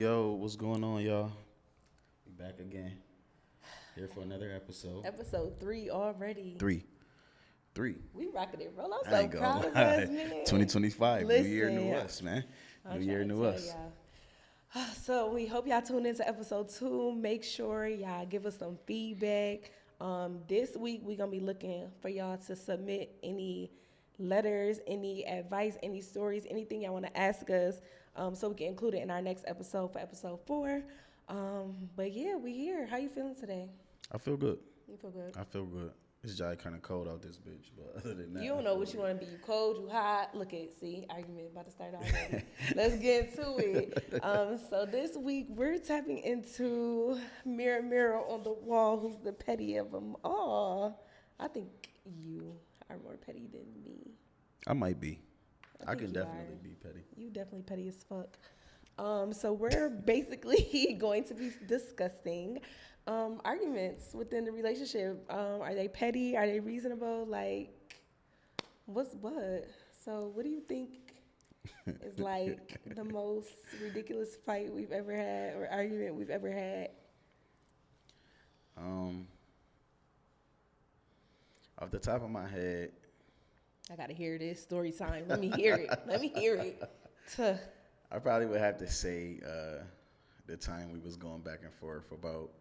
Yo, what's going on, y'all? We back again. Here for another episode. Episode 3 already. Three. Three. We rocking it, bro. I'm I so ain't gonna proud of us, lie. man. 2025. New year, new Listen, us, man. New I'm year, trying to new tell us. y'all. So we hope y'all tune into episode 2. Make sure y'all give us some feedback. This week we're gonna be looking for y'all to submit any letters, any advice, any stories, anything y'all want to ask us, so we can include it in our next episode for episode 4. But yeah, we here. How you feeling today? I feel good. You feel good? I feel good. It's just kind of cold out this bitch, but other than that, You don't I know feel what you good. want to be. You cold, you hot. Look at, see, argument about to start already. Let's get to it. So this week we're tapping into mirror, mirror on the wall. Who's the petty of them all? I think you are more petty than me. I might be. I think can you definitely are. be petty. You definitely petty as fuck. So we're basically going to be discussing arguments within the relationship. Are they petty? Are they reasonable? Like, what's what? So what do you think is like the most ridiculous fight we've ever had or argument we've ever had? Um, Off the top of my head, I gotta hear this story time. Let me hear it. Let me hear it. Tuh. I probably would have to say the time we was going back and forth about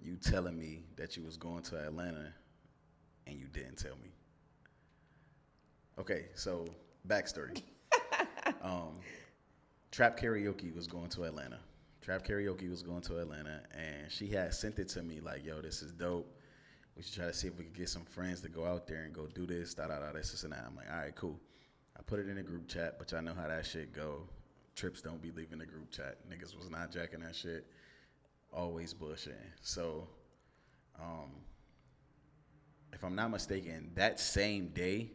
you telling me that you was going to Atlanta and you didn't tell me. Okay, so backstory. um, Trap Karaoke was going to Atlanta. Trap Karaoke was going to Atlanta, and she had sent it to me like, yo, this is dope. We should try to see if we could get some friends to go out there and go do this, this, and that. I'm like, all right, cool. I put it in the group chat, but y'all know how that shit go. Trips don't be leaving the group chat. Niggas was not jacking that shit. Always bullshitting. So, if I'm not mistaken, that same day,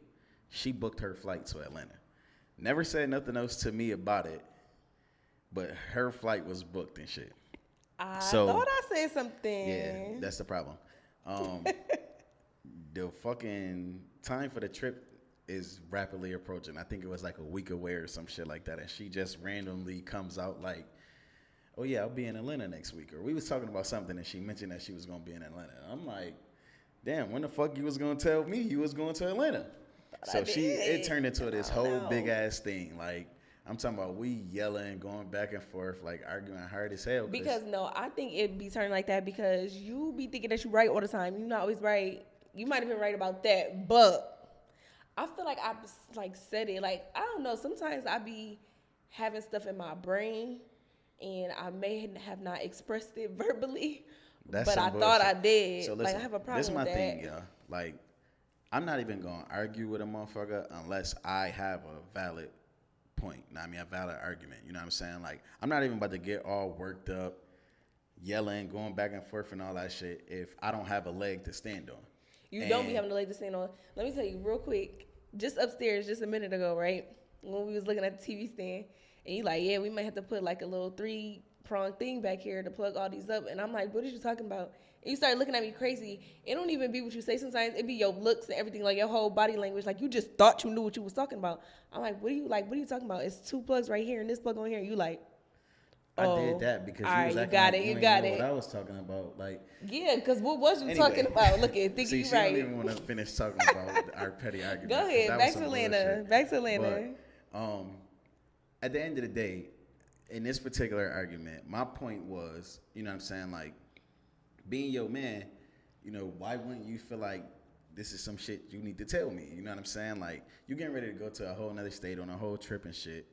she booked her flight to Atlanta. Never said nothing else to me about it, but her flight was booked and shit. I So, thought I said something. yeah, that's the problem. The fucking time for the trip is rapidly approaching. I think it was like a week away or some shit like that. And she just randomly comes out like, oh yeah, I'll be in Atlanta next week. Or we was talking about something and she mentioned that she was going to be in Atlanta. I'm like, damn, when the fuck you was going to tell me you was going to Atlanta? So it turned into this whole big ass thing. Like, I'm talking about we yelling, going back and forth, like arguing hard as hell. Because no, I think it'd be turning like that because you be thinking that you right all the time. You're not always right. You might have been right about that, but I feel like I like said it. Like, I don't know. Sometimes I be having stuff in my brain, and I may have not expressed it verbally, That's but some I bullshit. thought I did. So listen, like, I have a problem this is my with that. thing, y'all. Like, I'm not even gonna argue with a motherfucker unless I have a valid point. I mean, a valid argument. You know what I'm saying? Like, I'm not even about to get all worked up, yelling, going back and forth, and all that shit if I don't have a leg to stand on. You don't be having a leg to stand on. Let me tell you real quick. Just upstairs, just a minute ago, right? When we was looking at the TV stand, and you like, yeah, we might have to put like a little 3-prong thing back here to plug all these up. And I'm like, what are you talking about? And you start looking at me crazy. It don't even be what you say sometimes. It be your looks and everything, like your whole body language. Like, you just thought you knew what you was talking about. I'm like, what are you talking about? It's 2 plugs right here and this plug on here. You like, I did that because all you was right, acting you got like it, you ain't got know it. what I was talking about. Like, yeah, because what was you anyway. talking about? Look at, think See, you she right. don't even want to finish talking about our petty argument. Go 'cause ahead, that back was to some Atlanta. bullshit. Back to Atlanta. But at the end of the day, in this particular argument, my point was, you know what I'm saying, like, being your man, you know, why wouldn't you feel like this is some shit you need to tell me? You know what I'm saying? Like, you getting ready to go to a whole nother state on a whole trip and shit,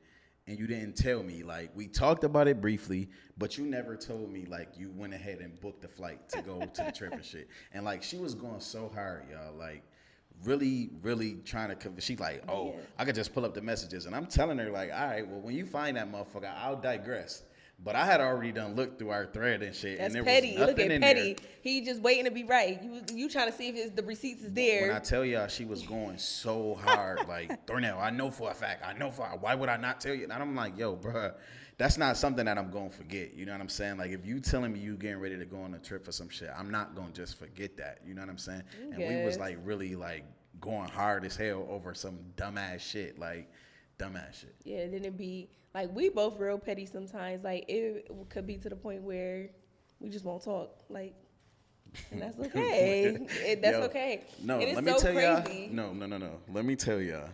and you didn't tell me. Like, we talked about it briefly, but you never told me, like, you went ahead and booked the flight to go to the trip and shit. And, like, she was going so hard, y'all. Like, really, really trying to convince. She like, oh, Yeah. I could just pull up the messages. And I'm telling her, like, all right, well, when you find that motherfucker, I'll digress. But I had already done looked through our thread and shit, That's and there petty. was Look nothing at in petty. there. He just waiting to be right. You trying to see if the receipts is there. When I tell y'all she was going so hard, like, Thornell, I know for a fact, why would I not tell you? And I'm like, yo, bruh, that's not something that I'm going to forget. You know what I'm saying? Like, if you telling me you getting ready to go on a trip for some shit, I'm not going to just forget that. You know what I'm saying? And we was, Yes. like, really, like, going hard as hell over some dumbass shit. Like, dumbass shit. Yeah, then it'd be like we both real petty sometimes. Like it could be to the point where we just won't talk. Like, and that's okay. That's Yo, okay. No, and it's let me so tell crazy. y'all. No. Let me tell y'all.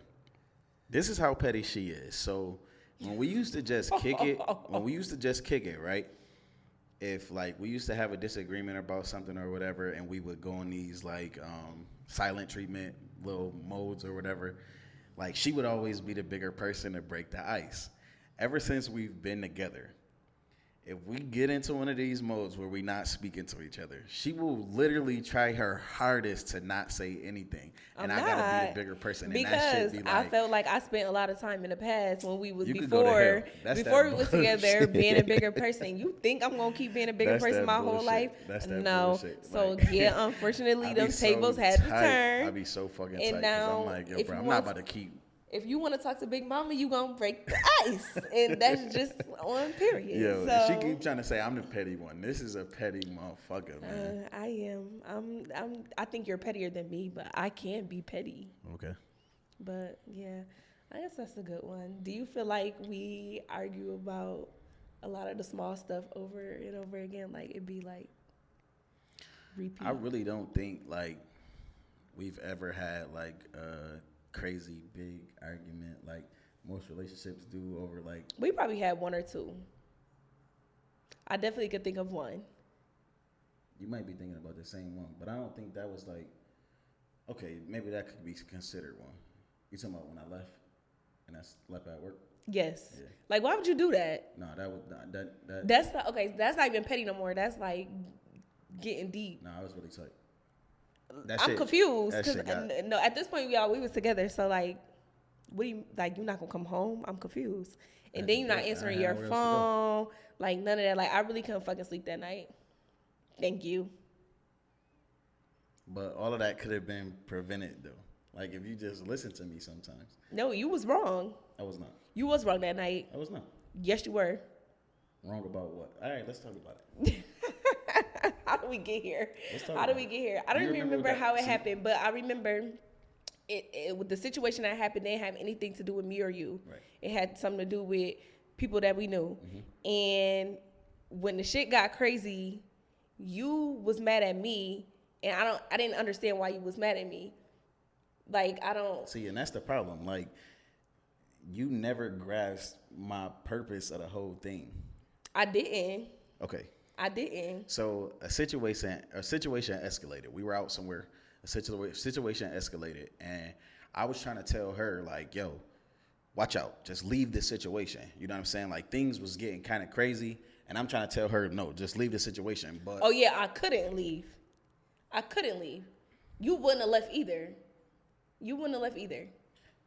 This is how petty she is. So when we used to just kick it, right? If like we used to have a disagreement about something or whatever, and we would go on these like silent treatment little modes or whatever, like she would always be the bigger person to break the ice. Ever since we've been together, if we get into one of these modes where we're not speaking to each other, she will literally try her hardest to not say anything. And I gotta be the bigger person. Because and that shit be like, I felt like I spent a lot of time in the past when we was before we was together being a bigger person. You think I'm gonna keep being a bigger person my whole life? No. So like, yeah, unfortunately them tables had to turn. I'd be so fucking tight. Now, I'm like, yo, bro, I'm not about to keep. If you want to talk to Big Mama, you gonna break the ice, and that's just on period. Yo, so, she keep trying to say I'm the petty one. This is a petty motherfucker, man. I am. I think you're pettier than me, but I can be petty. Okay. But yeah, I guess that's a good one. Do you feel like we argue about a lot of the small stuff over and over again? Like it'd be like repeat. I really don't think like we've ever had like crazy big argument like most relationships do over like. We probably had one or two. I definitely could think of one. You might be thinking about the same one, but I don't think that was like. Okay, maybe that could be considered one. You talking about when I left and I slept at work? Yes. Yeah. Like why would you do that? No, that was that. That's not okay. That's not even petty no more. That's like getting deep. No, I was really tight. I'm confused because no, at this point we was together. So like, what do you like? You're not gonna come home? I'm confused. And then you're not answering your phone. Like none of that. Like I really couldn't fucking sleep that night. Thank you. But all of that could have been prevented though. Like if you just listen to me sometimes. No, you was wrong. I was not. You was wrong that night. I was not. Yes, you were. Wrong about what? All right, let's talk about it. How did we get here? I don't even remember how it happened, but I remember it with the situation that happened didn't have anything to do with me or you. Right. It had something to do with people that we knew. Mm-hmm. And when the shit got crazy, you was mad at me, and I didn't understand why you was mad at me. Like I don't see, and that's the problem. Like you never grasped my purpose of the whole thing. I didn't. Okay. I didn't. So a situation escalated. We were out somewhere. A situation escalated, and I was trying to tell her like, "Yo, watch out. Just leave this situation." You know what I'm saying? Like things was getting kind of crazy, and I'm trying to tell her, "No, just leave the situation." But oh yeah, I couldn't leave. You wouldn't have left either.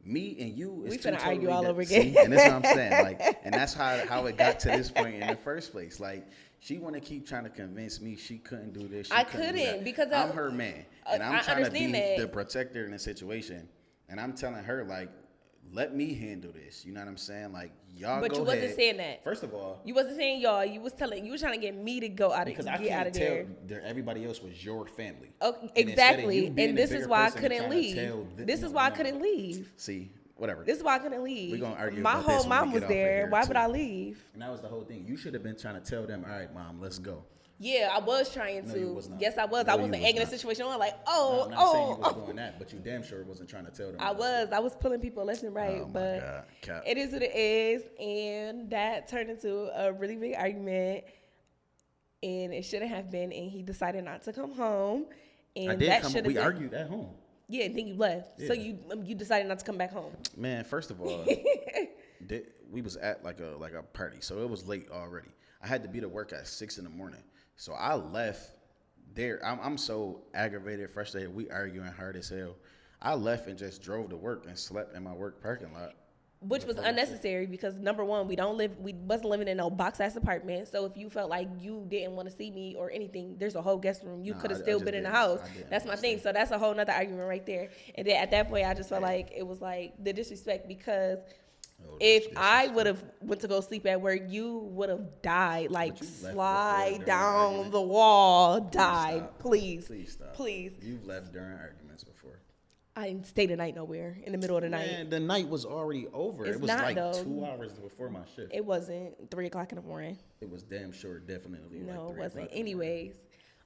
Me and you is we two finna totally argue all over again. See, and that's what I'm saying. Like, and that's how it got to this point in the first place. Like, she want to keep trying to convince me she couldn't do this. I couldn't because I'm her man, and I'm trying to be the protector in the situation. And I'm telling her like, let me handle this. You know what I'm saying? Like, y'all go ahead. But you wasn't saying that. First of all, you wasn't saying y'all. You was trying to get me to go out of because I can't tell everybody else was your family. Oh, exactly. And this is why I couldn't leave. This is why I couldn't leave. See. Whatever. This is why I couldn't leave. We're going to argue My about whole this mom was there. Why would I leave? And that was the whole thing. You should have been trying to tell them, all right, Mom, let's go. Yeah, I was trying to. You was not. Yes, I was. No, I wasn't egging the situation on like, I'm not saying you was doing that, but you damn sure wasn't trying to tell them. I was pulling people left and right. But it is what it is. And that turned into a really big argument. And it shouldn't have been. And he decided not to come home. And we argued at home. Yeah, and then you left. Yeah. So you decided not to come back home. Man, first of all, we was at like a party, so it was late already. I had to be to work at 6 a.m. So I left there. I'm so aggravated, frustrated. We arguing hard as hell. I left and just drove to work and slept in my work parking lot. Which was unnecessary because number one, we wasn't living in no box ass apartment. So if you felt like you didn't want to see me or anything, there's a whole guest room. You could have still been in the house. That's my thing. So that's a whole nother argument right there. And then at that point, I just felt like it was like the disrespect because if I would have went to go sleep at work, you would have died. Like slide down the wall, died. Please stop. Please. You've left during arguments before. I didn't stay the night nowhere in the middle of the night. Man, the night was already over. It's It was not, like though. 2 hours before my shift. It wasn't 3 o'clock in the morning. It was damn sure, definitely. No, like it 3 wasn't. o'clock in the morning. Anyways,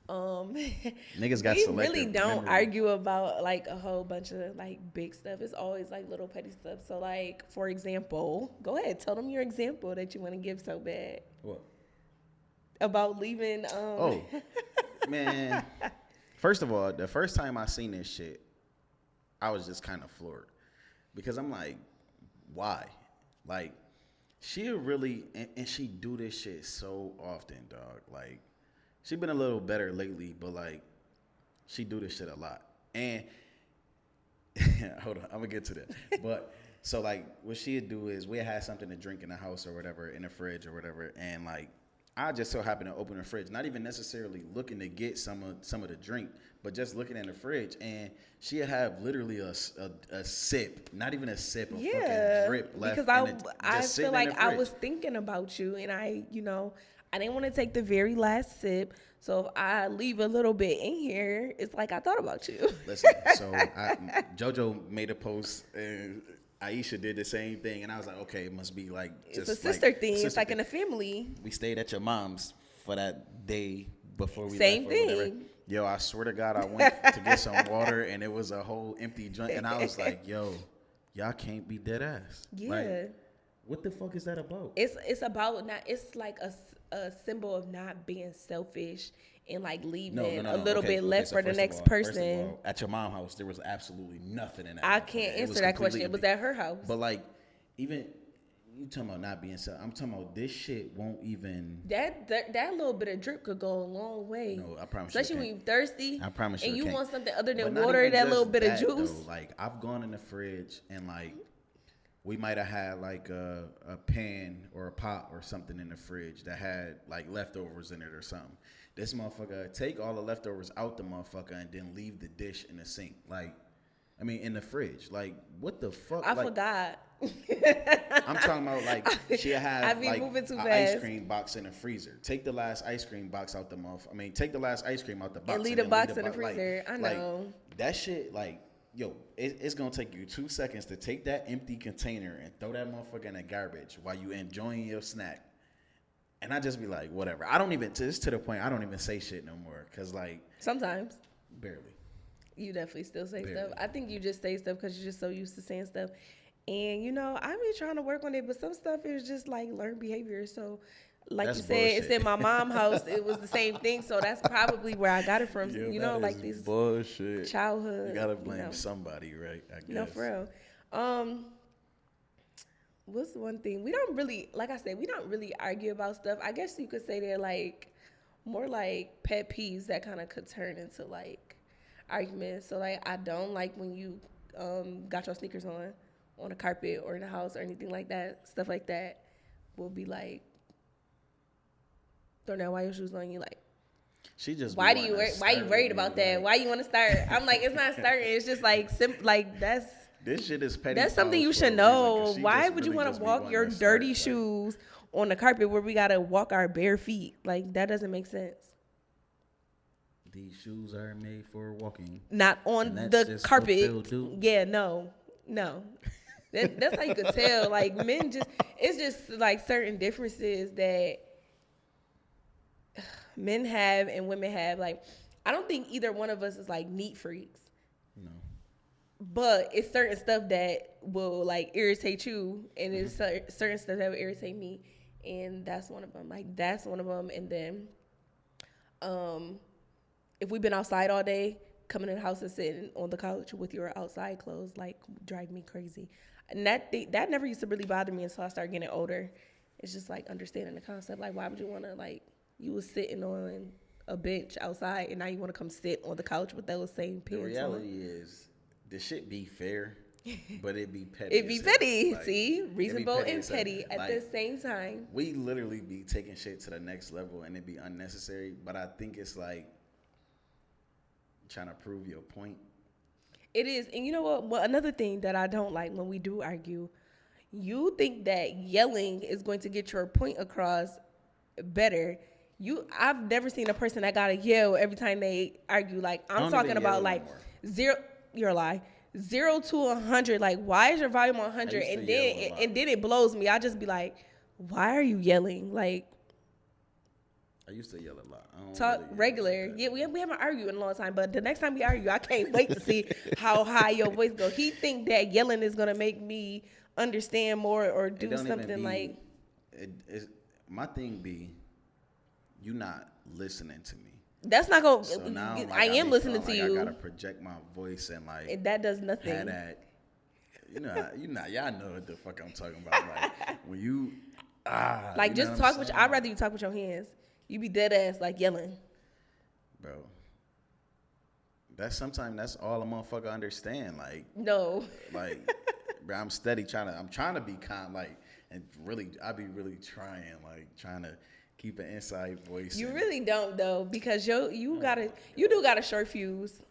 Niggas got we selective really don't memory. argue about like a whole bunch of like big stuff. It's always like little petty stuff. So like, for example, go ahead, tell them your example that you want to give so bad What? about leaving. Oh, man. First of all, the first time I seen this shit, I was just kind of floored because I'm like, why? Like, she really, and she do this shit so often, dog. Like, she been a little better lately, but like, she do this shit a lot. And hold on, I'm gonna get to that. But so like, what she'd do is we had something to drink in the house or whatever, in the fridge or whatever, and like, I just so happened to open the fridge, not even necessarily looking to get some of the drink, but just looking in the fridge, and she'd have literally a sip, not even a sip, a fucking drip left. Because I just feel sitting in like the I fridge. was thinking about you, and I didn't want to take the very last sip. So if I leave a little bit in here, it's like I thought about you. Listen, so JoJo made a post, and Aisha did the same thing, and I was like, okay, it must be like just It's a sister like, thing. sister It's like thing. in a family. We stayed at your mom's for that day before we Same left or whatever. thing. Yo, I swear to God, I went to get some water, and it was a whole empty joint, and I was like, yo, y'all can't be dead ass. Yeah. Like, what the fuck is that about? It's about not. It's like a symbol of not being selfish and like leaving a little bit left for the next person. First of all, at your mom's house, there was absolutely nothing in that. I motherfucker. can't It answer was that completely question. It empty. was at her house. But like, even you talking about not being self, I'm talking about this shit won't even. That little bit of drip could go a long way. No, I promise you. Especially when you're thirsty. I promise you. And it you can't. want something other But than not water, even that just little bit of that, juice. though. Like, I've gone in the fridge and like, we might have had like a pan or a pot or something in the fridge that had like leftovers in it or something. This motherfucker take all the leftovers out the motherfucker and then leave the dish in the sink. Like, I mean, in the fridge. Like, what the fuck? I like, forgot. I'm talking about like she'll have I be like moving too an fast. ice cream box in the freezer. Take the last ice cream box out the mouth. I mean, take the last ice cream out the box And leave the then box in the box. freezer. I know. Like, that shit, like, yo, it's gonna take you 2 seconds to take that empty container and throw that motherfucker in the garbage while you enjoying your snack. And I just be like, whatever. I don't even, it's to the point I don't even say shit no more. Cause like, Sometimes. barely. You definitely still say Barely. stuff. I think you just say stuff because you're just so used to saying stuff. And, I be trying to work on it, but some stuff is just like learned behavior. So, like That's you said, bullshit. it's in my mom's house. It was the same thing. So, that's probably where I got it from. That like is these bullshit. childhood. You gotta blame somebody, right? I guess. No, for real. What's one thing? We don't really, like I said, we don't really argue about stuff. I guess you could say they're like more like pet peeves that kind of could turn into like arguments. So like, I don't like when you got your sneakers on the carpet or in the house or anything like that. Stuff like that will be like, don't know why your shoes on you. Like, She just. why be you wanting to why you start worried with me, about that? like, Why you want to start? I'm like, it's not starting. It's just like like that's. This shit is petty. That's something you fouls for a should reason, know. 'cause she Why just would you really want just to be walk wanting your to start, dirty like, shoes on the carpet where we gotta walk our bare feet? Like, that doesn't make sense. These shoes are made for walking. Not on And that's the just what carpet. they'll do. Yeah, no. That's how you could tell. Like, men just, it's just like certain differences that men have and women have. Like, I don't think either one of us is like neat freaks. No. But it's certain stuff that will like irritate you, and it's certain stuff that will irritate me, and that's one of them. Like, that's one of them. And then, if we've been outside all day, coming in the house and sitting on the couch with your outside clothes, like, drive me crazy. And that never used to really bother me until I started getting older. It's just like understanding the concept. Like, why would you want to, like, you was sitting on a bench outside, and now you want to come sit on the couch with those same The pants on? reality is, the shit be fair, but it be petty. It be as hell. petty. Like, See, it be reasonable and as hell. petty at Like, the same time. We literally be taking shit to the next level, and it be unnecessary. But I think it's like trying to prove your point. It is, and you know what? Well, another thing that I don't like when we do argue, you think that yelling is going to get your point across better. I've never seen a person that gotta yell every time they argue. Like, I'm don't talking even about yell like anymore. zero. You're a lie. 0 to 100. Like, why is your volume on 100? used to And yell a then lot. and then it blows me. I just be like, why are you yelling? Like, I used to yell a lot. I don't talk really yell regular. like that. Yeah, we haven't argued in a long time, but the next time we argue, I can't wait to see how high your voice go. He think that yelling is gonna make me understand more or It do don't even something be, like. my thing be, you not listening to me. That's not gonna. So now, like, I am be listening feeling to like you. I gotta project my voice and like And that does nothing. have that. Y'all know what the fuck I'm talking about. Like when you Like, you know just what talk I'm with. saying? I'd rather you talk with your hands. You be dead ass like yelling. Bro. That's all a motherfucker understand. No. Like, bro, I'm trying to be calm, like, and really, I be really trying to keep an inside voice. You and, really don't though, because you do got a short fuse.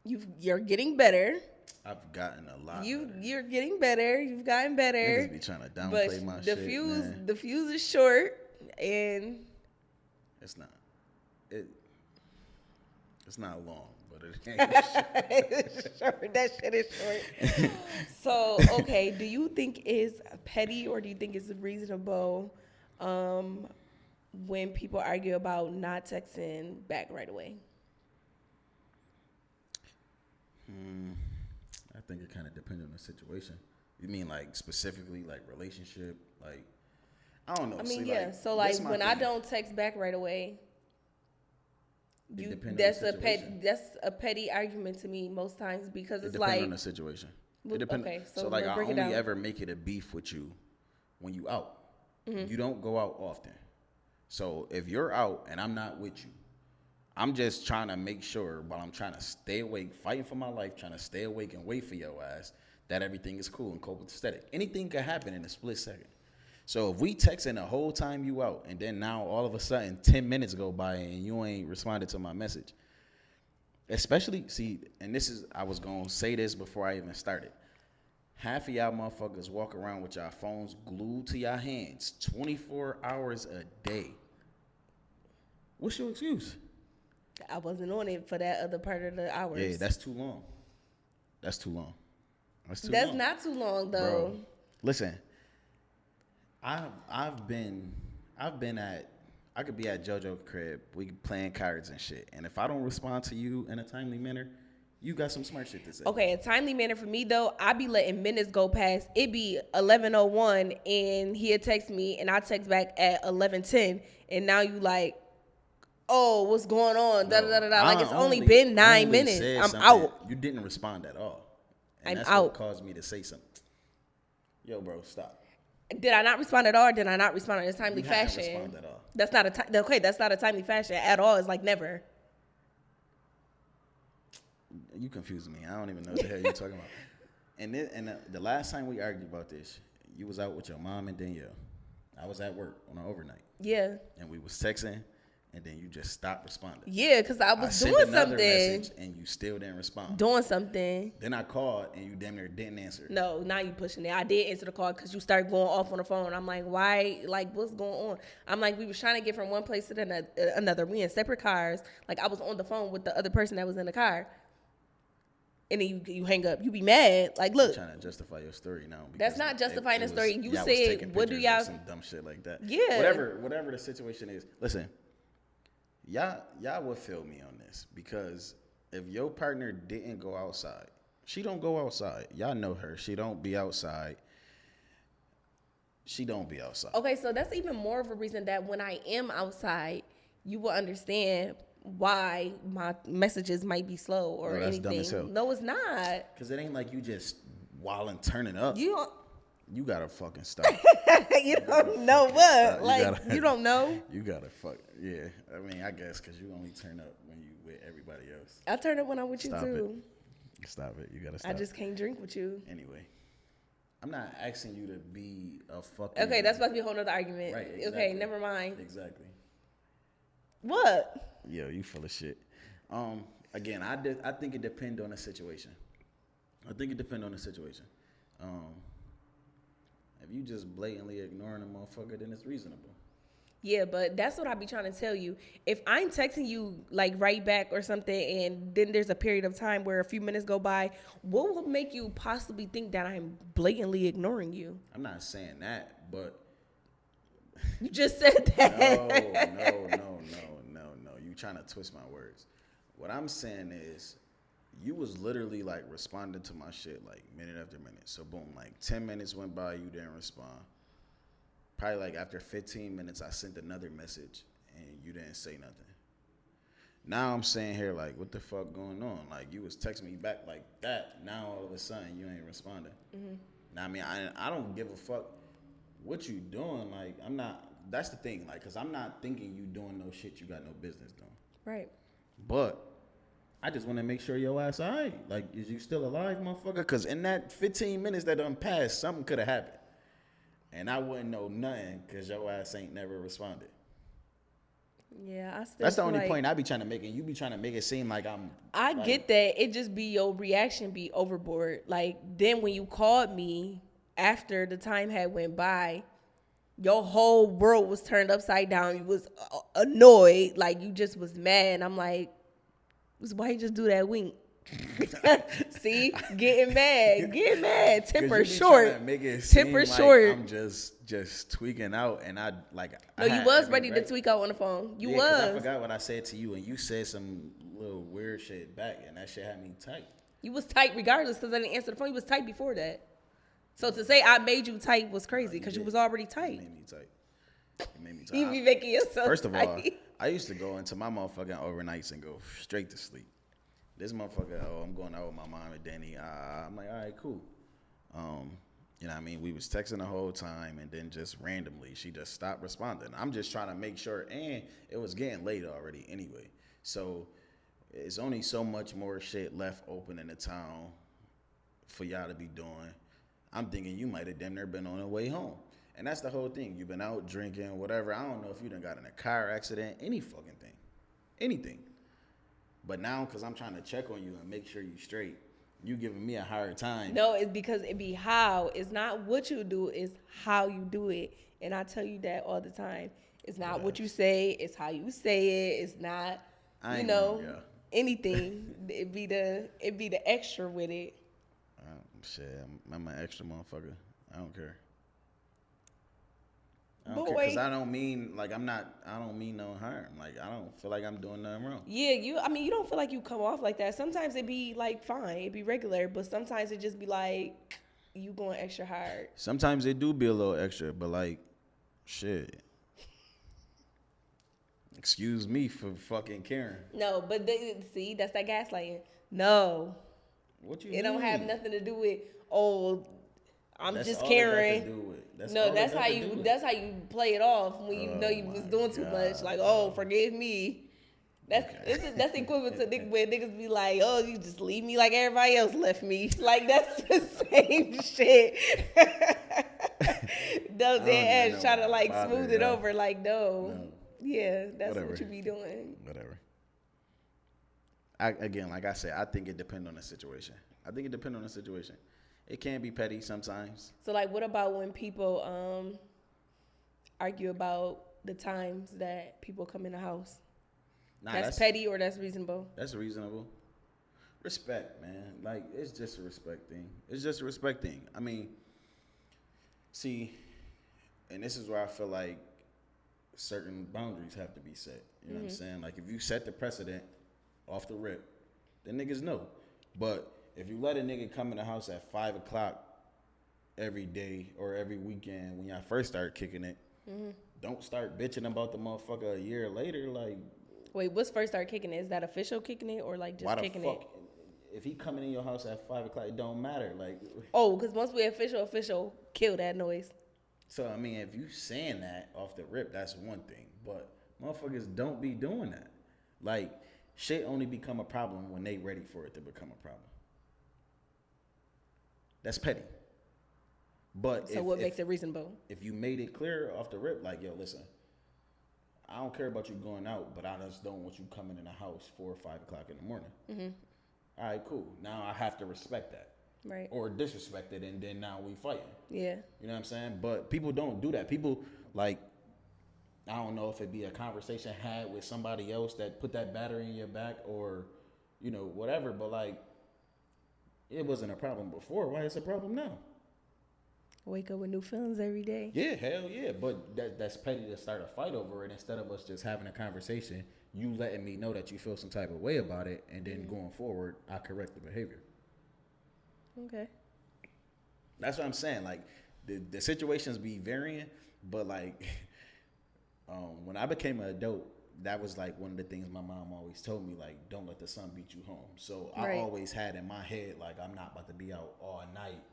You're getting better. I've gotten a lot. You're getting better. You've gotten better. Niggas be trying to downplay my shit, man. The fuse is short, and It's not. It's not long, but it ain't short. it's short. That shit is short. So, okay, do you think it's petty or do you think it's reasonable when people argue about not texting back right away? I think it kind of depends on the situation. You mean like specifically like relationship, like I don't know. I mean, See, yeah. like, So like this my when I thing. don't text back right away, It depend on that's the a situation. that's a petty argument to me most times because It it's depends like on the situation. Well, It depends. okay, so so like I break it only down. ever make it a beef with you when you out. Mm-hmm. You don't go out often. So if you're out and I'm not with you, I'm just trying to make sure while I'm trying to stay awake, fighting for my life, trying to stay awake and wait for your ass, that everything is cool and copacetic. Anything can happen in a split second. So if we texting the whole time you out, and then now all of a sudden 10 minutes go by and you ain't responded to my message, especially, see, and I was going to say this before I even started. Half of y'all motherfuckers walk around with y'all phones glued to your hands 24 hours a day. What's your excuse? I wasn't on it for that other part of the hours. Yeah, that's too long. That's too long. That's not too long though. Bro, listen, I've been at, I could be at JoJo's crib, we playing cards and shit, and if I don't respond to you in a timely manner, you got some smart shit to say. Okay, a timely manner for me though, I be letting minutes go past. It be 11:01 and he'll text me and I text back at 11:10 and now you like, oh, what's going on? Da da da da. Like it's only been 9 minutes. I'm out. You didn't respond at all. And I'm that's out. what caused me to say something. Yo, bro, stop. Did I not respond at all? Or did I not respond in a timely You haven't fashion? responded at all. That's not that's not a timely fashion at all. It's like never. You confusing me. I don't even know what the hell you're talking about. And the last time we argued about this, you was out with your mom and Danielle. I was at work on an overnight. Yeah. And we was texting, and then you just stopped responding. Yeah, because I was sent doing another something. message, and you still didn't respond. Doing something. Then I called, and you damn near didn't answer. No, now you pushing it. I did answer the call because you started going off on the phone. I'm like, why? Like, what's going on? I'm like, we was trying to get from one place to another. We in separate cars. Like, I was on the phone with the other person that was in the car. And then you hang up. You be mad. Like, look. You're trying to justify your story now. That's not justifying the story. You y'all said, was taking what do pictures y'all... of some dumb shit like that. Yeah. Whatever the situation is. Listen, y'all would feel me on this. Because if your partner didn't go outside, she don't go outside. Y'all know her. She don't be outside. She don't be outside. Okay, so that's even more of a reason that when I am outside, you will understand why my messages might be slow or No, that's anything. dumb as hell. No, it's not. Because it ain't like you just wilding turning up. You gotta fucking stop. you don't know what. Like, you don't know. You gotta yeah. I mean, I guess because you only turn up when you with everybody else. I turn up when I'm with you Stop too. Stop it. You gotta stop. I just can't drink with you. Anyway, I'm not asking you to be a fucking. Okay, that's about to be a whole nother argument. Right. Exactly. Okay, never mind. Exactly. What? Yo, you full of shit. Again, I think it depends on the situation. If you just blatantly ignoring a motherfucker, then it's reasonable. Yeah, but that's what I be trying to tell you. If I'm texting you like right back or something, and then there's a period of time where a few minutes go by, what will make you possibly think that I'm blatantly ignoring you? I'm not saying that, but You just said that. no. You trying to twist my words. What I'm saying is, you was literally like responding to my shit like minute after minute. So boom, like 10 minutes went by, you didn't respond. Probably like after 15 minutes, I sent another message and you didn't say nothing. Now I'm saying here like, what the fuck going on? Like you was texting me back like that. Now all of a sudden you ain't responding. Mm-hmm. Now I mean I don't give a fuck what you doing. Like I'm not. That's the thing. Like cause I'm not thinking you doing no shit you got no business doing. Right. But I just want to make sure your ass all right. Like is you still alive, motherfucker? Cause in that 15 minutes that done passed, something could have happened. And I wouldn't know nothing because your ass ain't never responded. Yeah, I still. That's the only point I be trying to make, and you be trying to make it seem like I'm. I get that. It just be your reaction be overboard. Like then when you called me after the time had went by, your whole world was turned upside down. You was annoyed, like you just was mad. I'm like, why you just do that wink? See, getting mad, temper short. Temper short. I'm just tweaking out, and I like. No, you was ready to tweak out on the phone. You was. I forgot what I said to you, and you said some little weird shit back, and that shit had me tight. You was tight regardless because I didn't answer the phone. You was tight before that. So to say I made you tight was crazy because you was already tight. You made me tight. You be making yourself First of all, tight. I used to go into my motherfucking overnights and go straight to sleep. This motherfucker, I'm going out with my mom and Danny. I'm like, all right, cool. You know what I mean? We was texting the whole time, and then just randomly, she just stopped responding. I'm just trying to make sure, and it was getting late already anyway. So it's only so much more shit left open in the town for y'all to be doing. I'm thinking you might have damn near been on the way home. And that's the whole thing. You've been out drinking, whatever. I don't know if you done got in a car accident, any fucking thing. Anything. But now, because I'm trying to check on you and make sure you straight, you giving me a hard time. No, it's because it be how. It's not what you do, it's how you do it. And I tell you that all the time. It's not what you say, it's how you say it. It's not, anything. It be the extra with it. Shit, I'm an extra motherfucker. I don't care. Because I don't mean no harm. Like I don't feel like I'm doing nothing wrong. Yeah, you don't feel like you come off like that. Sometimes it be like fine, it be regular, but sometimes it just be like you going extra hard. Sometimes it do be a little extra, but like shit. Excuse me for fucking caring. No, but see, that's that gaslighting. No. What you mean? It don't have nothing to do with I'm that's just all caring. It got to do with. That's how you play it off when you know you was doing too much. Like, forgive me. That's equivalent to when niggas be like, oh, you just leave me like everybody else left me. Like that's the same shit. Those dead ass try to like smooth it over. Like no. Yeah, that's what you be doing. Whatever. Like I said, I think it depends on the situation. It can be petty sometimes. So, like, what about when people argue about the times that people come in the house? That's petty or that's reasonable? That's reasonable. Respect, man. Like, it's just a respect thing. I mean, see, and this is where I feel like certain boundaries have to be set. You know what I'm saying? Like, if you set the precedent off the rip, then niggas know. But if you let a nigga come in the house at 5 o'clock every day or every weekend when y'all first start kicking it, don't start bitching about the motherfucker a year later. Like, wait, what's first start kicking it? Is that official kicking it or like just kicking it? If he coming in your house at 5 o'clock, it don't matter. Like, because once we official, kill that noise. So I mean, if you saying that off the rip, that's one thing. But motherfuckers don't be doing that. Like, shit only become a problem when they ready for it to become a problem. That's petty. But so what makes it reasonable? If you made it clear off the rip, like, yo, listen, I don't care about you going out, but I just don't want you coming in the house 4 or 5 o'clock in the morning. All right, cool. Now I have to respect that. Right. Or disrespect it, and then now we fighting. Yeah. You know what I'm saying? But people don't do that. People, like, I don't know if it'd be a conversation had with somebody else that put that battery in your back or, whatever. But like, it wasn't a problem before. Why is it a problem now? Wake up with new feelings every day. Yeah, hell yeah. But that's petty to start a fight over it instead of us just having a conversation. You letting me know that you feel some type of way about it, and then going forward, I correct the behavior. Okay. That's what I'm saying. Like, the situations be varying, but like, when I became an adult, that was like one of the things my mom always told me, like, don't let the sun beat you home. So I always had in my head, like, I'm not about to be out all night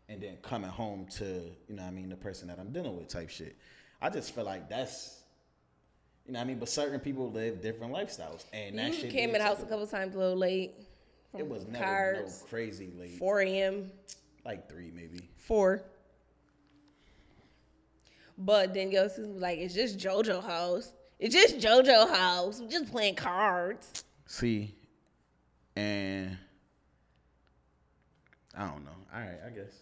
and then coming home to, the person that I'm dealing with type shit. I just feel like that's, but certain people live different lifestyles. And that shit came in the house a couple times a little late. It was never no crazy late. 4 a.m. Like 3 maybe. 4. But then your sister was like, it's just JoJo house. It's just JoJo house. We're just playing cards. See, and I don't know. All right, I guess.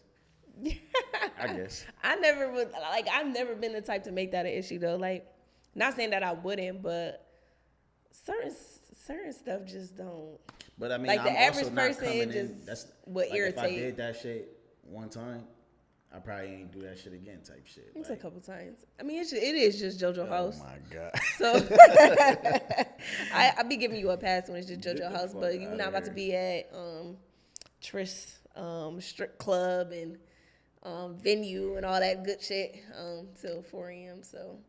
I've never been the type to make that an issue though. Like, not saying that I wouldn't, but certain stuff just don't. But I mean, like the I'm average also person just that's would like irritate. If I did that shit one time, I probably ain't do that shit again type shit. It's like, a couple times. I mean, it is just JoJo house. Oh my God. So I be giving you a pass when it's just JoJo house, but you're not about to be at Tris strip club and venue and all that good shit till 4 a.m. So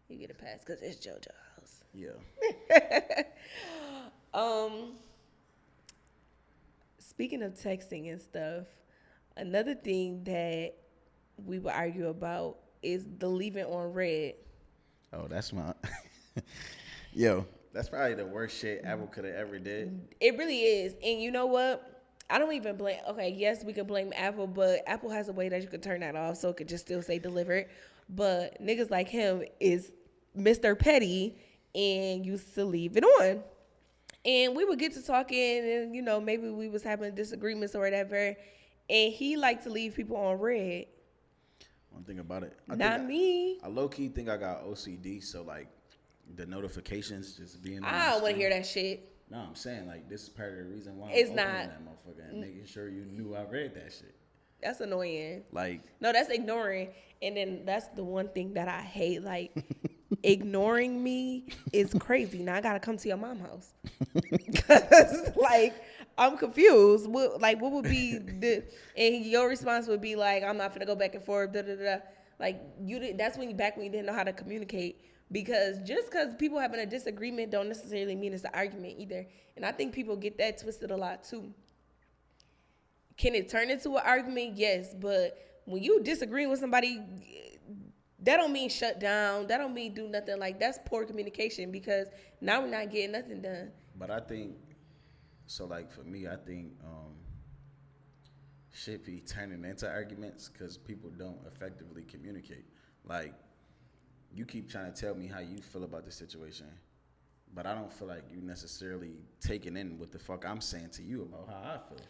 you get a pass because it's JoJo house. Yeah. Speaking of texting and stuff, another thing that we would argue about is the leaving on red. Oh, that's my yo. That's probably the worst shit Apple could have ever did. It really is, and you know what? I don't even blame. Okay, yes, we can blame Apple, but Apple has a way that you can turn that off so it could just still say delivered. But niggas like him is Mr. Petty and used to leave it on. And we would get to talking and, maybe we was having disagreements or whatever. And he liked to leave people on red. One thing about it. Not me. I low-key think I got OCD, so, like, the notifications just being on I don't want to hear that shit. No, I'm saying, like, this is part of the reason why it's I'm not opening that motherfucker and making sure you knew I read that shit. That's annoying. Like. No, that's ignoring. And then that's the one thing that I hate. Like, ignoring me is crazy. Now I got to come to your mom's house. Because, like, I'm confused. What would be and your response would be like, I'm not going to go back and forth, da, da, da. Like, that's when you didn't know how to communicate. Because just because people having a disagreement don't necessarily mean it's an argument either. And I think people get that twisted a lot too. Can it turn into an argument? Yes. But when you disagree with somebody, that don't mean shut down. That don't mean do nothing. Like, that's poor communication because now we're not getting nothing done. But I think, so like for me, I think shit be turning into arguments because people don't effectively communicate. Like, you keep trying to tell me how you feel about the situation, but I don't feel like you necessarily taking in what the fuck I'm saying to you about how I feel.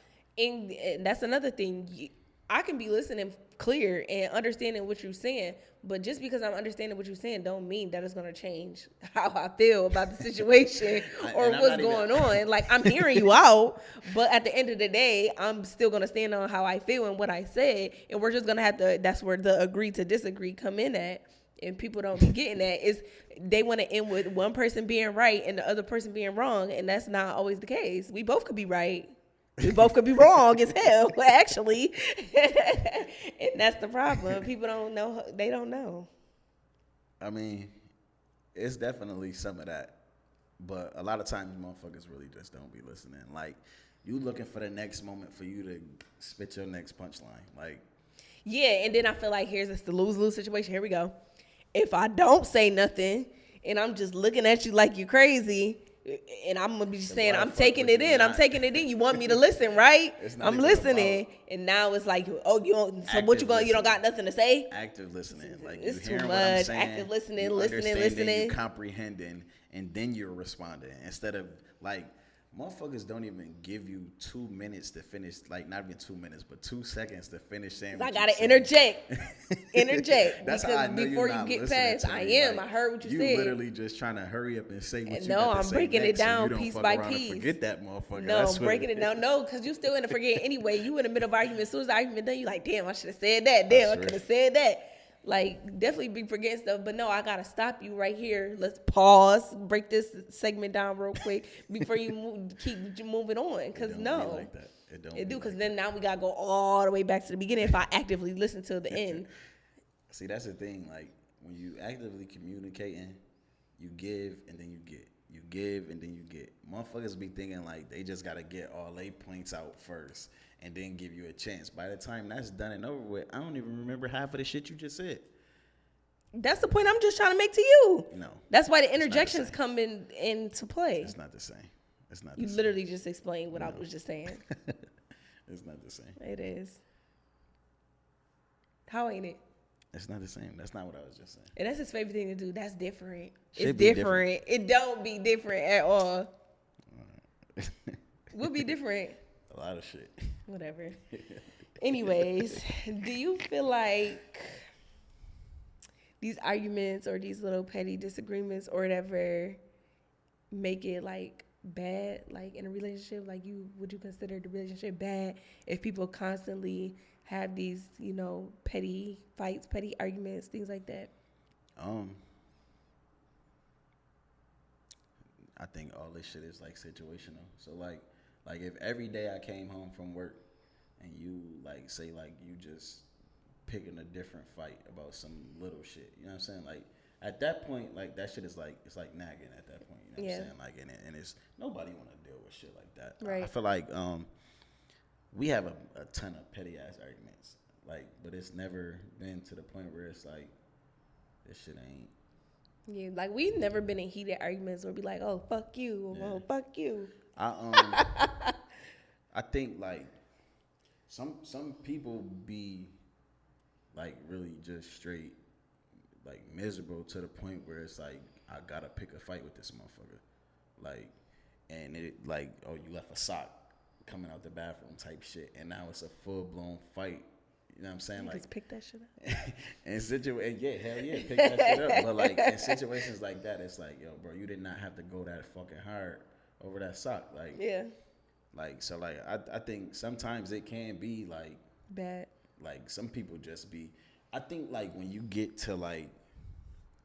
And that's another thing. I can be listening clear and understanding what you're saying, but just because I'm understanding what you're saying don't mean that it's going to change how I feel about the situation or what's going on. Like, I'm hearing you out, but at the end of the day, I'm still going to stand on how I feel and what I said, and we're just going to have to, that's where the agree to disagree come in at. And people don't be getting that is they want to end with one person being right and the other person being wrong, and that's not always the case. We both could be right. We both could be wrong as hell, actually. And that's the problem. People don't know. They don't know. I mean, it's definitely some of that. But a lot of times, motherfuckers really just don't be listening. Like, you looking for the next moment for you to spit your next punchline. Like, yeah, and then I feel like here's the lose-lose situation. Here we go. If I don't say nothing and I'm just looking at you like you're crazy, and I'm gonna be saying I'm taking it in. I'm taking it in. You want me to listen, right? I'm listening, and now it's like, oh, you don't. So what you going? You don't got nothing to say? Active listening, like it's you too hearing what I'm much. saying, Active listening, you listening, you listening, comprehending, and then you're responding instead of like motherfuckers don't even give you 2 minutes to finish, like not even 2 minutes, but 2 seconds to finish saying what I gotta saying. interject. That's because how I know before you're you not get listening past, to I me. am. Like, I heard what you said. You literally just trying to hurry up and say what you no, got to I'm say breaking next, it down so you don't piece fuck by around piece. and forget that motherfucker. No, That's I'm what breaking it down. No, because you still in the forget anyway. You in the middle of argument. As soon as the argument done, you like, damn, I should have said that. Damn, I could have said that. Like, definitely be forgetting stuff. But no, I got to stop you right here. Let's pause, break this segment down real quick before you keep moving on. Because no. Be like that. It do, because then now we got to go all the way back to the beginning if I actively listen to the end. See, that's the thing. Like, when you actively communicating, you give and then you get. You give and then you get. Motherfuckers be thinking like they just got to get all their points out first and then give you a chance. By the time that's done and over with, I don't even remember half of the shit you just said. That's the point I'm just trying to make to you. No. That's why the interjections come into play. It's not the same. It's not the You same. literally just explained what I was just saying. It's not the same. It is. How ain't it? It's not the same. That's not what I was just saying. And that's his favorite thing to do. That's different. Should It's different. It don't be different at all. What be different? A lot of shit. Whatever. Anyways, do you feel like these arguments or these little petty disagreements or whatever make it like bad, like in a relationship? Like, would you consider the relationship bad if people constantly have these, petty fights, petty arguments, things like that? I think all this shit is like situational. So like if every day I came home from work and you like say like you just picking a different fight about some little shit, you know what I'm saying? Like at that point, like that shit is like, it's like nagging at that point, you know what I'm saying? Like and it's nobody want to deal with shit like that. Right. I feel like we have a ton of petty ass arguments, like, but it's never been to the point where it's like this shit ain't. Yeah, like we've never been in heated arguments where we like, oh fuck you, oh fuck you. I think like some people be like really just straight like miserable to the point where it's like I gotta pick a fight with this motherfucker, like, and it like, oh, you left a sock coming out the bathroom type shit, and now it's a full blown fight. You know what I'm saying? You like, just pick that shit up. Yeah, hell yeah, pick that shit up. But like in situations like that, it's like, yo, bro, you did not have to go that fucking hard over that sock. Like, yeah. Like, so like I think sometimes it can be like bad. Like some people just be. I think like when you get to like,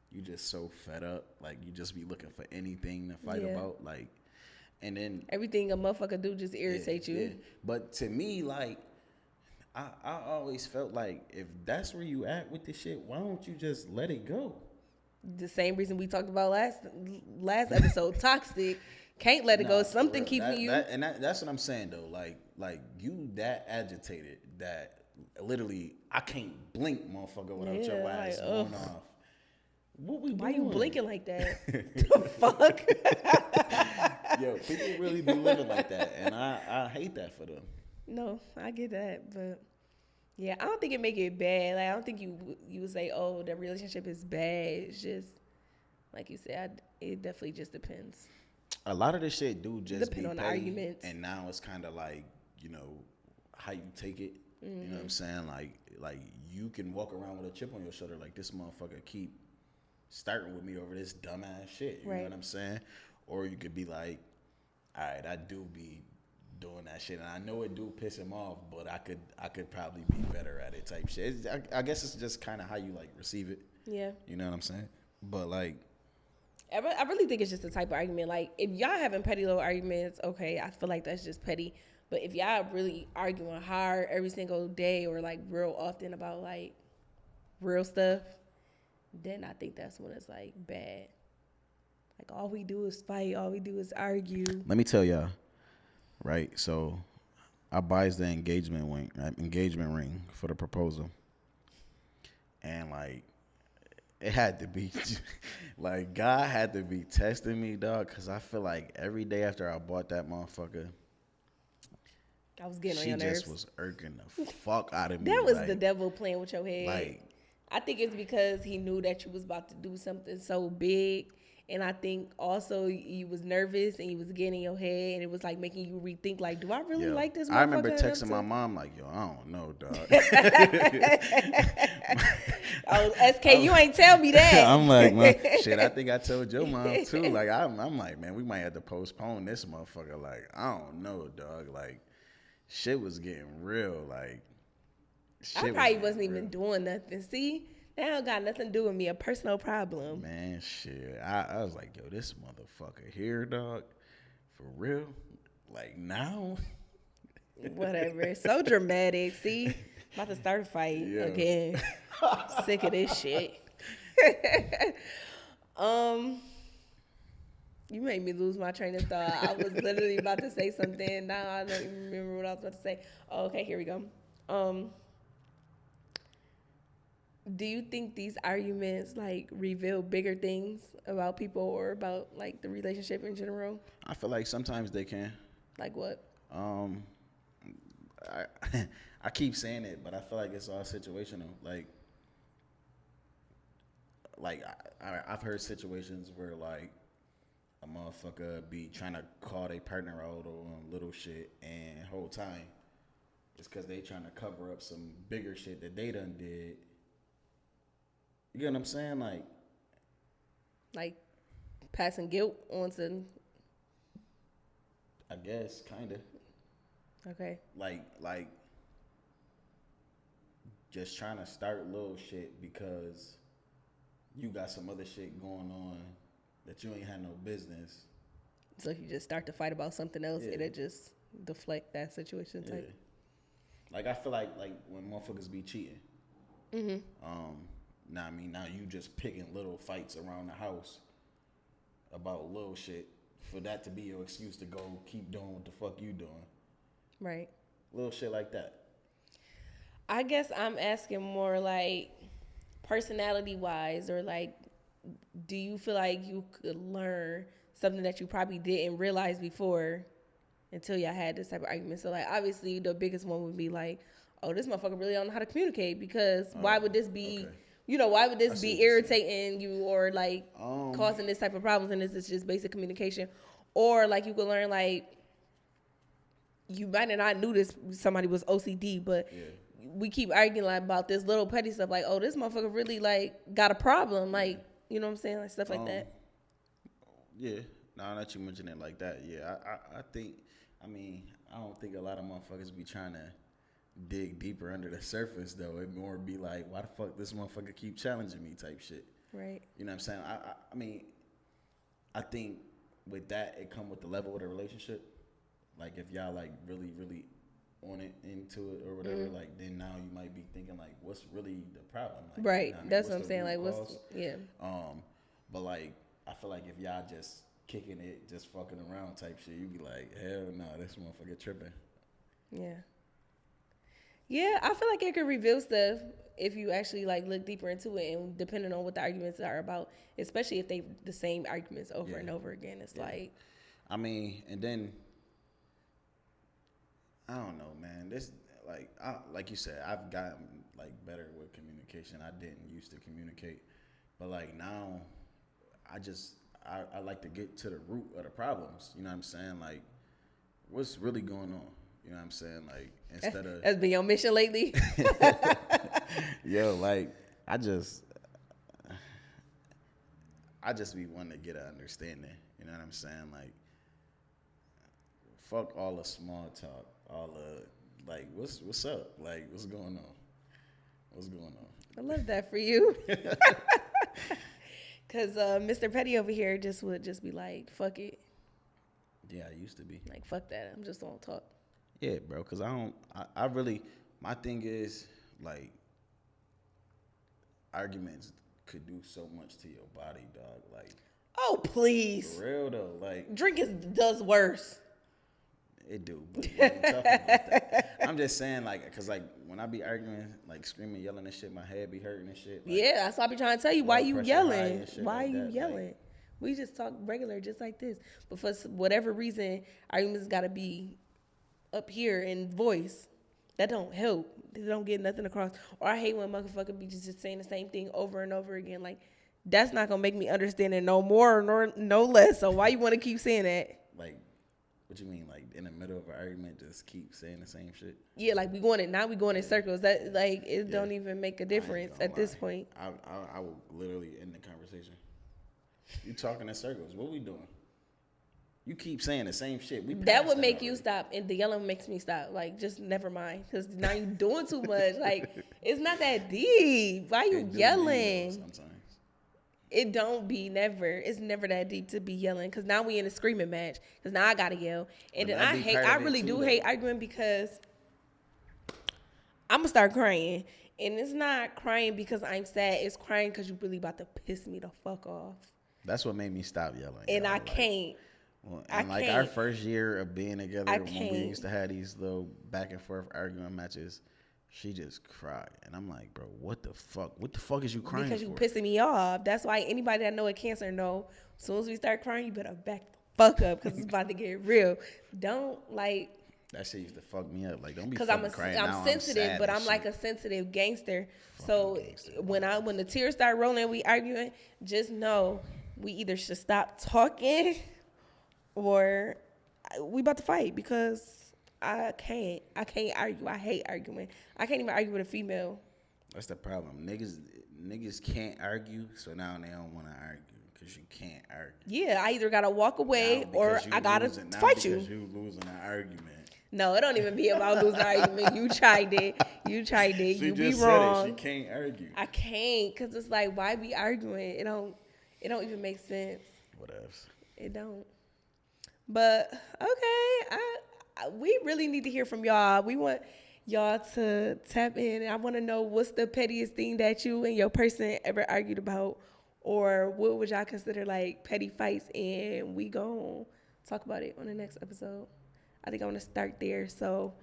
you just so fed up, like you just be looking for anything to fight about, like, and then everything a motherfucker do just irritate you. Yeah. But to me, like, I always felt like if that's where you at with this shit, why don't you just let it go? The same reason we talked about last episode, toxic. Can't let it go. Something keeping you. That's what I'm saying though. Like you that agitated that literally I can't blink, motherfucker, without your ass going off. What we doing? Why you blinking like that? The fuck? Yo, people really be living like that, and I hate that for them. No, I get that, but yeah, I don't think it make it bad. Like I don't think you would say, oh, the relationship is bad. It's just like you said, it definitely just depends. A lot of this shit do just depend on petty, the arguments, and now it's kind of like, you know, how you take it. Mm-hmm. You know what I'm saying? Like you can walk around with a chip on your shoulder, like this motherfucker keep starting with me over this dumbass shit. You know what I'm saying? Or you could be like, all right, I do be doing that shit, and I know it do piss him off, but I could probably be better at it type shit. I guess it's just kind of how you like receive it. Yeah. You know what I'm saying? But like, I really think it's just a type of argument. Like if y'all having petty little arguments, okay, I feel like that's just petty. But if y'all really arguing hard every single day or like real often about like real stuff, then I think that's when it's like bad. Like all we do is fight, all we do is argue. Let me tell y'all. Right, so I buys the engagement ring for the proposal, and like it had to be like God had to be testing me, dog, because I feel like every day after I bought that motherfucker, I was getting on your nerves. She just was irking the fuck out of me. That was like, the devil playing with your head. Like, I think it's because he knew that you was about to do something so big. And I think also you was nervous and you was getting in your head and it was like making you rethink, like, do I really like this motherfucker? I remember texting my mom like, yo, I don't know, dog. Oh, SK, you ain't tell me that. I'm like, man, shit, I think I told your mom too. Like, I'm like, man, we might have to postpone this motherfucker. Like, I don't know, dog. Like, shit was getting real. Like, I probably wasn't even doing nothing. See? That don't got nothing to do with me. A personal problem. Man, shit. I was like, yo, this motherfucker here, dog. For real? Like, now? Whatever. So dramatic. See? About to start a fight again. Sick of this shit. You made me lose my train of thought. I was literally about to say something. Now I don't even remember what I was about to say. Oh, okay, here we go. Do you think these arguments like reveal bigger things about people or about like the relationship in general? I feel like sometimes they can. Like what? I I keep saying it, but I feel like it's all situational. Like I've heard situations where like a motherfucker be trying to call their partner out on little shit, and whole time it's because they trying to cover up some bigger shit that they done did. You get what I'm saying? Like passing guilt onto. I guess, kinda. Okay. Like just trying to start little shit because you got some other shit going on that you ain't had no business. So you just start to fight about something else, it'll just deflect that situation type. Yeah. Like I feel like when motherfuckers be cheating. Mm-hmm. Now you just picking little fights around the house about little shit for that to be your excuse to go keep doing what the fuck you doing. Right. Little shit like that. I guess I'm asking more like personality wise, or like, do you feel like you could learn something that you probably didn't realize before until y'all had this type of argument? So like obviously the biggest one would be like, oh, this motherfucker really don't know how to communicate, because why would this be why would this be irritating you or like causing this type of problems, and this is just basic communication? Or like you could learn like, you might have not knew this somebody was OCD, but we keep arguing like about this little petty stuff, like, oh, this motherfucker really like got a problem, like, you know what I'm saying, like stuff like that. Yeah, now that you mention it like that, I think, I mean, I don't think a lot of motherfuckers be trying to dig deeper under the surface though. It more be like, why the fuck this motherfucker keep challenging me type shit. Right. You know what I'm saying? I mean, I think with that it come with the level of the relationship. Like if y'all like really, really on it, into it or whatever, like then now you might be thinking like, what's really the problem? Like, right. You know what That's what I'm saying. Like what's but like I feel like if y'all just kicking it, just fucking around type shit, you be like, hell no, this motherfucker tripping. Yeah. Yeah, I feel like it could reveal stuff if you actually like look deeper into it, and depending on what the arguments are about, especially if they the same arguments over and over again. It's like, I mean, and then I don't know, man. This like you said, I've gotten like better with communication. I didn't used to communicate, but like now, I like to get to the root of the problems. You know what I'm saying? Like, what's really going on? You know what I'm saying? Like, instead of that's been your mission lately. Yo, like I just be wanting to get an understanding. You know what I'm saying? Like, fuck all the small talk, all the like, what's up? Like, what's going on? What's going on? I love that for you. Cause Mr. Petty over here would just be like, fuck it. Yeah, I used to be. Like, fuck that. I'm just gonna talk. Yeah, bro. Cause I really, my thing is like, arguments could do so much to your body, dog. Like, oh please. For real though, like drinking does worse. It do, but we ain't talking about that. I'm just saying, like, cause like when I be arguing, like screaming, yelling and shit, my head be hurting and shit. Like, yeah, that's why I be trying to tell you, why you yelling? Why like you yelling? Like, we just talk regular, just like this. But for whatever reason, arguments gotta be up here in voice. That don't help. They don't get nothing across. Or I hate when motherfucker be just saying the same thing over and over again. Like, that's not gonna make me understand it no more nor no less. So why you want to keep saying that? Like, what you mean? Like in the middle of an argument, just keep saying the same shit? Yeah, like we going in circles. That like it don't even make a difference at this point. I will literally end the conversation. You talking in circles? What we doing? You keep saying the same shit. That would make you stop, and the yelling makes me stop. Like, just never mind, because now you doing too much. Like, it's not that deep. Why you yelling? Sometimes it don't be never. It's never that deep to be yelling. Because now we in a screaming match. Because now I gotta yell, and then I really do hate arguing because I'm gonna start crying, and it's not crying because I'm sad. It's crying because you really about to piss me the fuck off. That's what made me stop yelling. And I can't. Well, and like our first year of being together, when we used to have these little back and forth arguing matches, she just cried, and I'm like, bro, what the fuck? What the fuck is you crying because for? Because you pissing me off. That's why anybody that know a cancer know. As soon as we start crying, you better back the fuck up because it's about to get real. Don't like. That shit used to fuck me up. Like, don't be because crying. I'm sensitive, but I'm like a sensitive gangster. So when the tears start rolling, we arguing. Just know we either should stop talking. Or we about to fight because I can't argue. I hate arguing. I can't even argue with a female. That's the problem. Niggas can't argue, so now they don't want to argue because you can't argue. Yeah, I either gotta walk away or I gotta fight you. Because you losing an argument. No, it don't even be about losing an argument. You tried it. She you be wrong. She can't argue. I can't because it's like, why be arguing? It don't even make sense. Whatever. It don't. But okay, we really need to hear from y'all. We want y'all to tap in. I want to know what's the pettiest thing that you and your person ever argued about, or what would y'all consider like petty fights, and we gon' talk about it on the next episode. I think I want to start there, so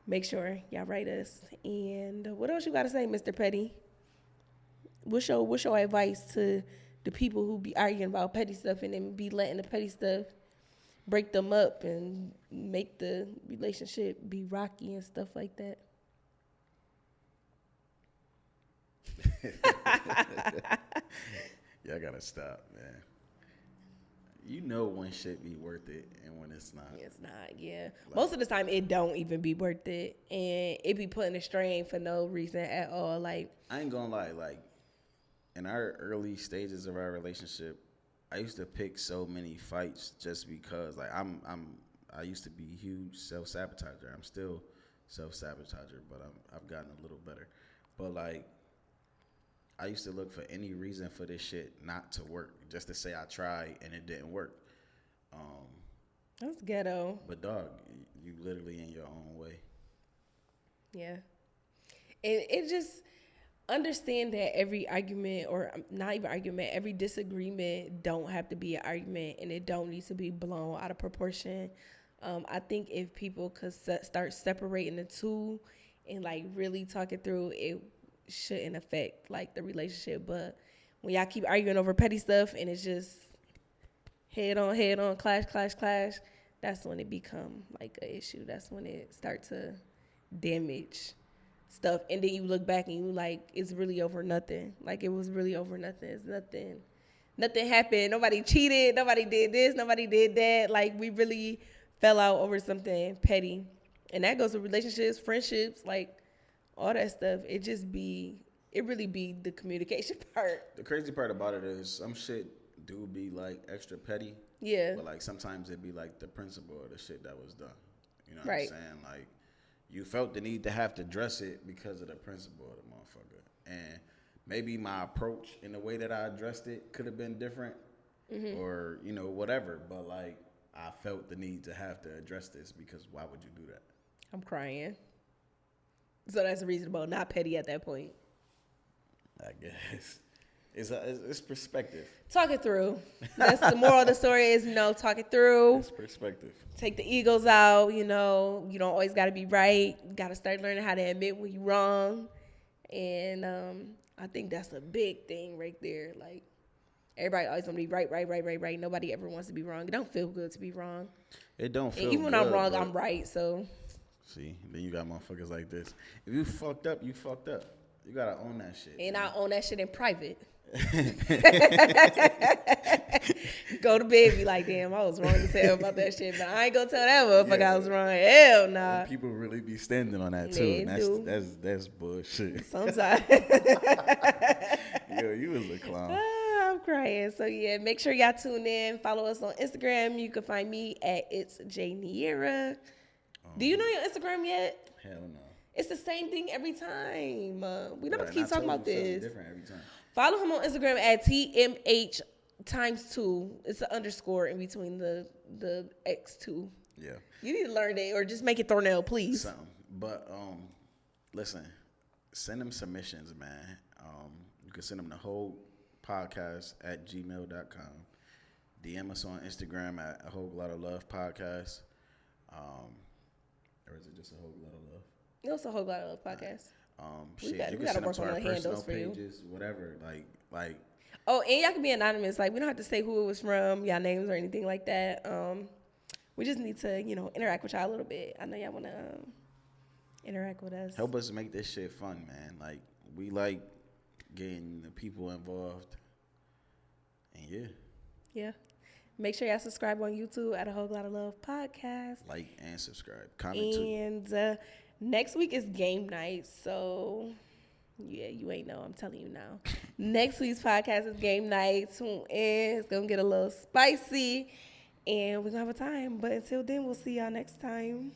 make sure y'all write us. And what else you got to say, Mr. Petty? What's your advice to the people who be arguing about petty stuff and then be letting the petty stuff break them up and make the relationship be rocky and stuff like that? Y'all gotta stop, man. You know when shit be worth it and when it's not. It's not, yeah. Like, most of the time it don't even be worth it, and it be putting a strain for no reason at all. Like, I ain't gonna lie, like in our early stages of our relationship, I used to pick so many fights just because, like, I used to be a huge self-sabotager. I'm still self-sabotager, but I've gotten a little better. But like, I used to look for any reason for this shit not to work, just to say I tried and it didn't work. That's ghetto. But dog, you literally in your own way. Yeah, it just. Understand that every argument, or not even argument, every disagreement don't have to be an argument, and it don't need to be blown out of proportion. I think if people could start separating the two and like really talk it through, it shouldn't affect like the relationship. But when y'all keep arguing over petty stuff and it's just head on, clash, that's when it become like an issue. That's when it start to damage stuff, and then you look back and you like, it's really over nothing. Like, it was really over nothing. It's nothing happened. Nobody cheated. Nobody did this. Nobody did that. Like, we really fell out over something petty, and that goes with relationships, friendships, like all that stuff. It really be the communication part. The crazy part about it is some shit do be like extra petty. Yeah. But like sometimes it be like the principle of the shit that was done. You know what right. I'm saying? Like, you felt the need to have to address it because of the principle of the motherfucker. And maybe my approach in the way that I addressed it could have been different, or, you know, whatever. But, like, I felt the need to have to address this because why would you do that? I'm crying. So that's reasonable, not petty at that point. I guess. It's perspective. Talk it through. That's the moral of the story is, talk it through. It's perspective. Take the egos out, you don't always got to be right. You got to start learning how to admit when you're wrong. And I think that's a big thing right there. Like, everybody always want to be right. Nobody ever wants to be wrong. It don't feel good to be wrong. It don't feel good. Even when I'm wrong, I'm right, so. See, then you got motherfuckers like this. If you fucked up, you fucked up. You got to own that shit. And I own that shit in private. Go to bed, be like, damn, I was wrong to tell about that shit, but I ain't gonna tell that motherfucker I was wrong. Hell nah. And people really be standing on that too. They And do. that's bullshit. Sometimes. Yo, you was a clown. I'm crying. So yeah, make sure y'all tune in. Follow us on Instagram. You can find me at It's J Niera. Do you know your Instagram yet? Hell no. It's the same thing every time. We don't have to And keep I talking told about you something this. different every time. Follow him on Instagram at TMH ×2. It's an underscore in between the X2. Yeah. You need to learn that, or just make it Thornell, please. Something. But listen, send them submissions, man. You can send them to hoguepodcast@gmail.com. DM us on Instagram at Hogue Lot of Love Podcast. Or is it just a Hogue Lot of Love? It was a whole lot of podcast. Shit, We you can gotta send them work to on our the handles personal for you. pages, whatever. Like. Oh, and y'all can be anonymous. Like, we don't have to say who it was from, y'all names or anything like that. We just need to, interact with y'all a little bit. I know y'all want to interact with us. Help us make this shit fun, man. Like, we like getting the people involved. And yeah. Yeah. Make sure y'all subscribe on YouTube at A Whole Lot of Love Podcast. Like and subscribe. Comment too. And next week is game night. So, yeah, you ain't know. I'm telling you now. Next week's podcast is game night. Tune in. It's going to get a little spicy. And we're going to have a time. But until then, we'll see y'all next time.